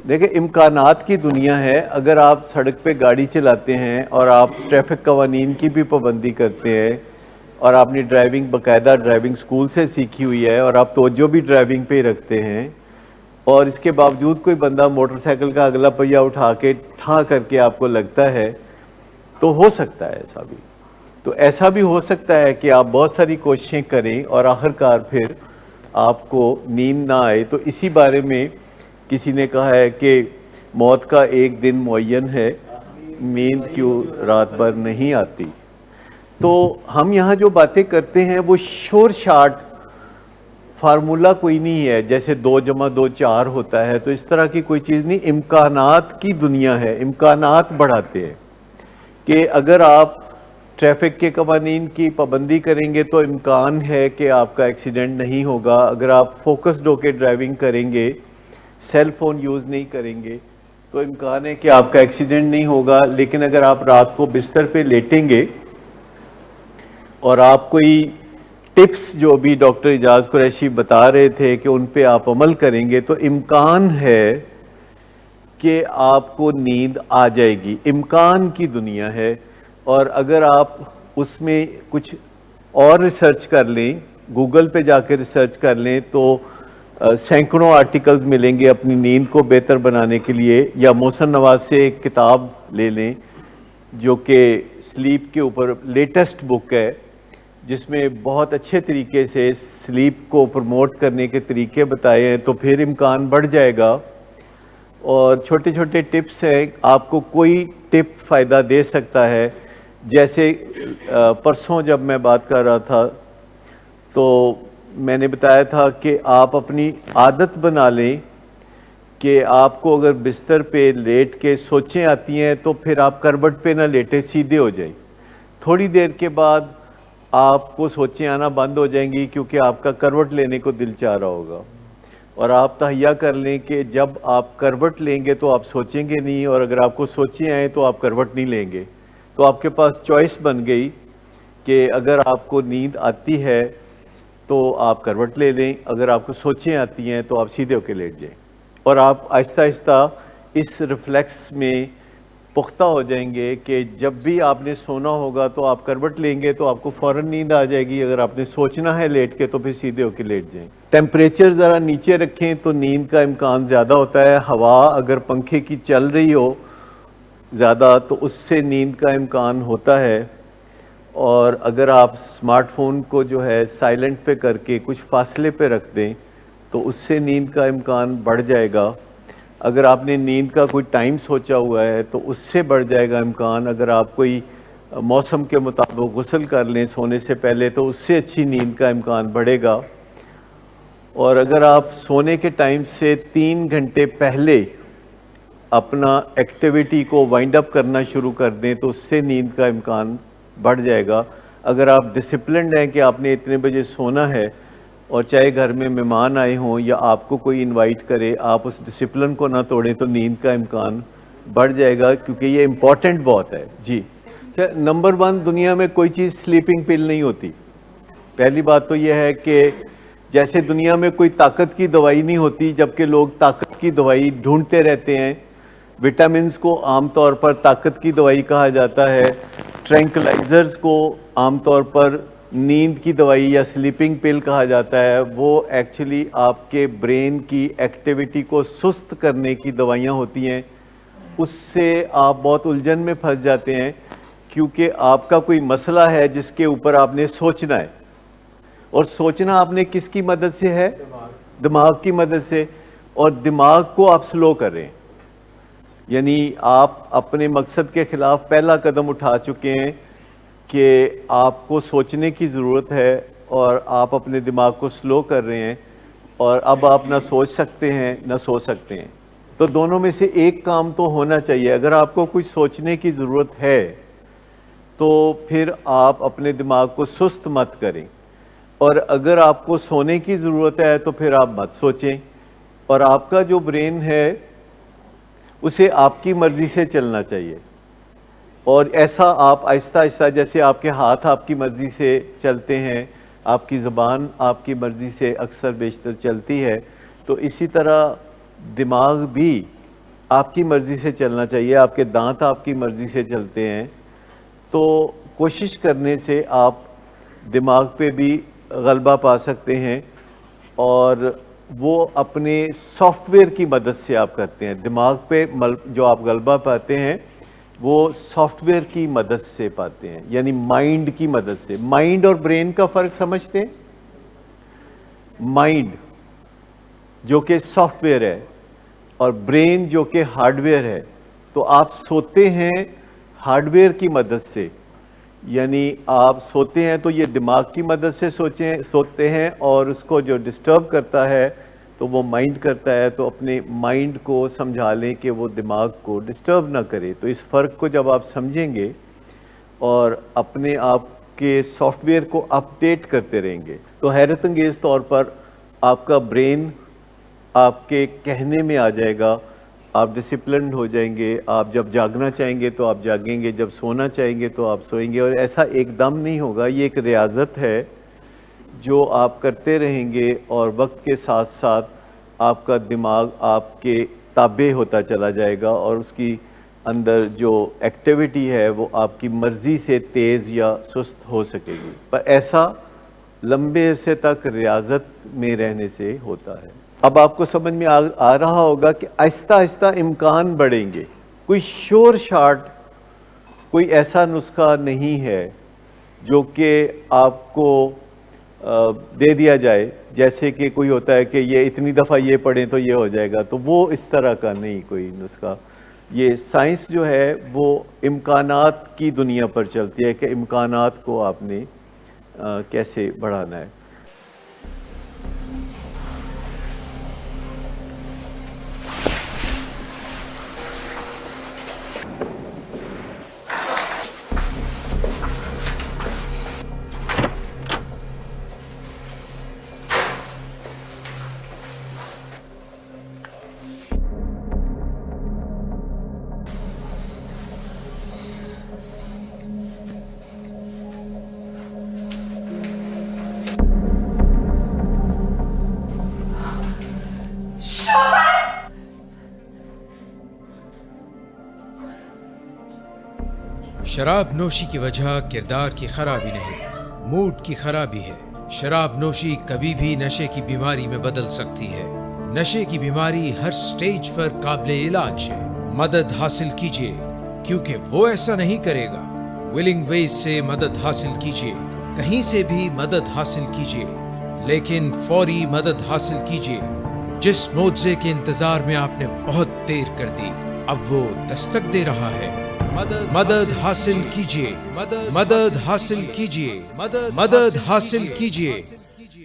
دیکھیں امکانات کی دنیا ہے. اگر آپ سڑک پہ گاڑی چلاتے ہیں اور آپ ٹریفک قوانین کی بھی پابندی کرتے ہیں اور آپ نے ڈرائیونگ باقاعدہ ڈرائیونگ سکول سے سیکھی ہوئی ہے اور آپ توجہ بھی ڈرائیونگ پہ ہی رکھتے ہیں اور اس کے باوجود کوئی بندہ موٹر سائیکل کا اگلا پہیہ اٹھا کے ٹھا کر کے آپ کو لگتا ہے تو ہو سکتا ہے ایسا بھی. تو ایسا بھی ہو سکتا ہے کہ آپ بہت ساری کوششیں کریں اور آخرکار پھر آپ کو نیند نہ آئے. تو اسی بارے میں کسی نے کہا ہے کہ موت کا ایک دن معین ہے، نیند کیوں رات بھر نہیں آتی. تو ہم یہاں جو باتیں کرتے ہیں وہ شور شارٹ فارمولا کوئی نہیں ہے جیسے 2+2=4 ہوتا ہے، تو اس طرح کی کوئی چیز نہیں. امکانات کی دنیا ہے، امکانات بڑھاتے ہیں کہ اگر آپ ٹریفک کے قوانین کی پابندی کریں گے تو امکان ہے کہ آپ کا ایکسیڈنٹ نہیں ہوگا. اگر آپ فوکسڈ ہو کے ڈرائیونگ کریں گے، سیل فون یوز نہیں کریں گے تو امکان ہے کہ آپ کا ایکسیڈنٹ نہیں ہوگا. لیکن اگر آپ رات کو بستر پہ لیٹیں گے اور آپ کوئی ٹپس جو ابھی ڈاکٹر اعجاز قریشی بتا رہے تھے کہ ان پہ آپ عمل کریں گے تو امکان ہے کہ آپ کو نیند آ جائے گی. امکان کی دنیا ہے. اور اگر آپ اس میں کچھ اور ریسرچ کر لیں، گوگل پہ جا کے ریسرچ کر لیں تو سینکڑوں آرٹیکلز ملیں گے اپنی نیند کو بہتر بنانے کے لیے. یا محسن نواز سے ایک کتاب لے لیں جو کہ سلیپ کے اوپر لیٹسٹ بک ہے، جس میں بہت اچھے طریقے سے سلیپ کو پروموٹ کرنے کے طریقے بتائے ہیں. تو پھر امکان بڑھ جائے گا. اور چھوٹے چھوٹے ٹپس ہیں، آپ کو کوئی ٹپ فائدہ دے سکتا ہے. جیسے پرسوں جب میں بات کر رہا تھا تو میں نے بتایا تھا کہ آپ اپنی عادت بنا لیں کہ آپ کو اگر بستر پہ لیٹ کے سوچیں آتی ہیں تو پھر آپ کروٹ پہ نہ لیٹے، سیدھے ہو جائیں. تھوڑی دیر کے بعد آپ کو سوچیں آنا بند ہو جائیں گی کیونکہ آپ کا کروٹ لینے کو دل چاہ رہا ہوگا. اور آپ تہیہ کر لیں کہ جب آپ کروٹ لیں گے تو آپ سوچیں گے نہیں، اور اگر آپ کو سوچیں آئیں تو آپ کروٹ نہیں لیں گے. تو آپ کے پاس چوائس بن گئی کہ اگر آپ کو نیند آتی ہے تو آپ کروٹ لے لیں، اگر آپ کو سوچیں آتی ہیں تو آپ سیدھے ہو کے لیٹ جائیں. اور آپ آہستہ آہستہ اس ریفلیکس میں پختہ ہو جائیں گے کہ جب بھی آپ نے سونا ہوگا تو آپ کروٹ لیں گے تو آپ کو فوراً نیند آ جائے گی. اگر آپ نے سوچنا ہے لیٹ کے تو پھر سیدھے ہو کے لیٹ جائیں. ٹیمپریچر ذرا نیچے رکھیں تو نیند کا امکان زیادہ ہوتا ہے. ہوا اگر پنکھے کی چل رہی ہو زیادہ تو اس سے نیند کا امکان ہوتا ہے. اور اگر آپ اسمارٹ فون کو جو ہے سائلنٹ پہ کر کے کچھ فاصلے پہ رکھ دیں تو اس سے نیند کا امکان بڑھ جائے گا. اگر آپ نے نیند کا کوئی ٹائم سوچا ہوا ہے تو اس سے بڑھ جائے گا امکان. اگر آپ کوئی موسم کے مطابق غسل کر لیں سونے سے پہلے تو اس سے اچھی نیند کا امکان بڑھے گا. اور اگر آپ سونے کے ٹائم سے 3 گھنٹے پہلے اپنا ایکٹیویٹی کو وائنڈ اپ کرنا شروع کر دیں تو اس سے نیند کا امکان بڑھ جائے گا. اگر آپ ڈسپلنڈ ہیں کہ آپ نے اتنے بجے سونا ہے اور چاہے گھر میں مہمان آئے ہوں یا آپ کو کوئی انوائٹ کرے، آپ اس ڈسپلن کو نہ توڑیں تو نیند کا امکان بڑھ جائے گا کیونکہ یہ امپورٹنٹ بہت ہے. جی نمبر 1 دنیا میں کوئی چیز سلیپنگ پل نہیں ہوتی. پہلی بات تو یہ ہے کہ جیسے دنیا میں کوئی طاقت کی دوائی نہیں ہوتی جبکہ لوگ طاقت کی دوائی ڈھونڈتے رہتے ہیں. وٹامنز کو عام طور پر طاقت کی دوائی کہا جاتا ہے. ٹرینکلائزرز کو عام طور پر نیند کی دوائی یا سلیپنگ پل کہا جاتا ہے. وہ ایکچولی آپ کے برین کی ایکٹیویٹی کو سست کرنے کی دوائیاں ہوتی ہیں. اس سے آپ بہت الجھن میں پھنس جاتے ہیں کیونکہ آپ کا کوئی مسئلہ ہے جس کے اوپر آپ نے سوچنا ہے. اور سوچنا آپ نے کس کی مدد سے ہے؟ دماغ کی مدد سے. اور دماغ کو آپ سلو کر رہے ہیں، یعنی آپ اپنے مقصد کے خلاف پہلا قدم اٹھا چکے ہیں کہ آپ کو سوچنے کی ضرورت ہے اور آپ اپنے دماغ کو سلو کر رہے ہیں. اور اب آپ نہ سوچ سکتے ہیں نہ سو سکتے ہیں. تو دونوں میں سے ایک کام تو ہونا چاہیے. اگر آپ کو کچھ سوچنے کی ضرورت ہے تو پھر آپ اپنے دماغ کو سست مت کریں، اور اگر آپ کو سونے کی ضرورت ہے تو پھر آپ مت سوچیں. اور آپ کا جو برین ہے اسے آپ کی مرضی سے چلنا چاہیے. اور ایسا آپ آہستہ آہستہ جیسے آپ کے ہاتھ آپ کی مرضی سے چلتے ہیں، آپ کی زبان آپ کی مرضی سے اکثر بیشتر چلتی ہے، تو اسی طرح دماغ بھی آپ کی مرضی سے چلنا چاہیے، آپ کے دانت آپ کی مرضی سے چلتے ہیں، تو کوشش کرنے سے آپ دماغ پہ بھی غلبہ پا سکتے ہیں، اور وہ اپنے سافٹ ویئر کی مدد سے آپ کرتے ہیں۔ دماغ پہ جو آپ غلبہ پاتے ہیں وہ سافٹ ویئر کی مدد سے پاتے ہیں، یعنی مائنڈ کی مدد سے۔ مائنڈ اور برین کا فرق سمجھتے ہیں؟ مائنڈ جو کہ سافٹ ویئر ہے اور برین جو کہ ہارڈ ویئر ہے، تو آپ سوتے ہیں ہارڈ ویئر کی مدد سے، یعنی آپ سوتے ہیں تو یہ دماغ کی مدد سے سوتے ہیں، اور اس کو جو ڈسٹرب کرتا ہے تو وہ مائنڈ کرتا ہے۔ تو اپنے مائنڈ کو سمجھا لیں کہ وہ دماغ کو ڈسٹرب نہ کرے۔ تو اس فرق کو جب آپ سمجھیں گے اور اپنے آپ کے سافٹ ویئر کو اپڈیٹ کرتے رہیں گے، تو حیرت انگیز طور پر آپ کا برین آپ کے کہنے میں آ جائے گا، آپ ڈسپلنڈ ہو جائیں گے، آپ جب جاگنا چاہیں گے تو آپ جاگیں گے، جب سونا چاہیں گے تو آپ سوئیں گے۔ اور ایسا ایک دم نہیں ہوگا، یہ ایک ریاضت ہے جو آپ کرتے رہیں گے، اور وقت کے ساتھ ساتھ آپ کا دماغ آپ کے تابع ہوتا چلا جائے گا، اور اس کی اندر جو ایکٹیویٹی ہے وہ آپ کی مرضی سے تیز یا سست ہو سکے گی۔ پر ایسا لمبے عرصے تک ریاضت میں رہنے سے ہوتا ہے۔ اب آپ کو سمجھ میں آ رہا ہوگا کہ آہستہ آہستہ امکان بڑھیں گے، کوئی شور شارٹ، کوئی ایسا نسخہ نہیں ہے جو کہ آپ کو دے دیا جائے، جیسے کہ کوئی ہوتا ہے کہ یہ اتنی دفعہ یہ پڑھیں تو یہ ہو جائے گا، تو وہ اس طرح کا نہیں کوئی نسخہ۔ یہ سائنس جو ہے وہ امکانات کی دنیا پر چلتی ہے کہ امکانات کو آپ نے کیسے بڑھانا ہے۔ شراب نوشی کی وجہ کردار کی خرابی نہیں، موڈ کی خرابی ہے۔ شراب نوشی کبھی بھی نشے کی بیماری میں بدل سکتی ہے۔ نشے کی بیماری ہر سٹیج پر قابل علاج ہے۔ مدد حاصل کیجیے، کیونکہ وہ ایسا نہیں کرے گا۔ ولنگ ویز سے مدد حاصل کیجیے، کہیں سے بھی مدد حاصل کیجیے، لیکن فوری مدد حاصل کیجیے۔ جس معجزے کے انتظار میں آپ نے بہت دیر کر دی، اب وہ دستک دے رہا ہے۔ مدد حاصل کیجیے، مدد حاصل کیجیے، مدد حاصل کیجیے۔